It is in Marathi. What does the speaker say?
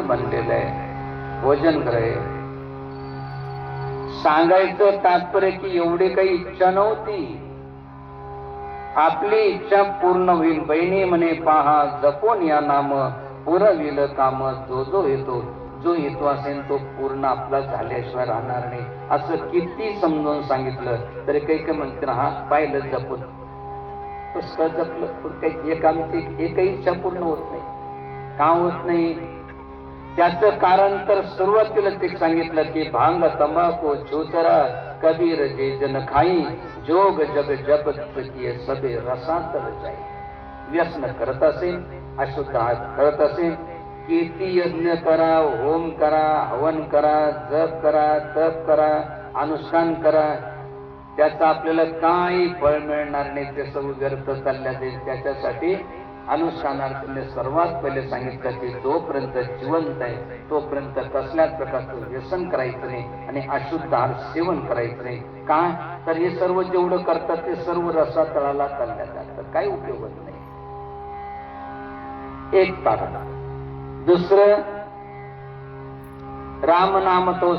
मंदिर बनलेलं आहे, भोजन करे. सांगायचं तात्पर्य की एवढी काही इच्छा नव्हती. आपली इच्छा पूर्ण होईल. बहिणी म्हणे पहा जपून या नाम, पुरविल काम. जो येतो असेल तो पूर्ण आपला झाल्याशिवाय राहणार नाही. असं किती समजून सांगितलं तरी काही म्हणते ना, हा पाहिलं जपून. पुस्तक जपलं काही एक आमची एकही इच्छा पूर्ण होत नाही. का होत नाही? त्याचं कारण तर सुरुवातीला ते सांगितलं की भांग तंबाखू छूतरा कबीर जे जन खाई, जोग जग जपत किए सबे रसातल जाई. व्यसन करत असेल, अशुद्ध करत असेल, कीर्ती यज्ञ करा, होम करा, हवन करा, जप करा, तप करा, अनुष्ठान करा, त्याचं आपल्याला काही फळ मिळणार नाही. ते सर्व व्यर्थ चालल्या जाईल. त्याच्यासाठी अनुष्ठानार्थीने सर्वात पहिले सांगितलं की जोपर्यंत जिवंत आहे तोपर्यंत कसल्याच प्रकारचं व्यसन करायचं नाही आणि अशुद्ध आहार सेवन करायचं नाही. का तर हे सर्व जेवढं करतात ते सर्व रसातळाला चालल्या जातात, काही उपयोग होत नाही. एक कारण. दुसरं, राम नाम तो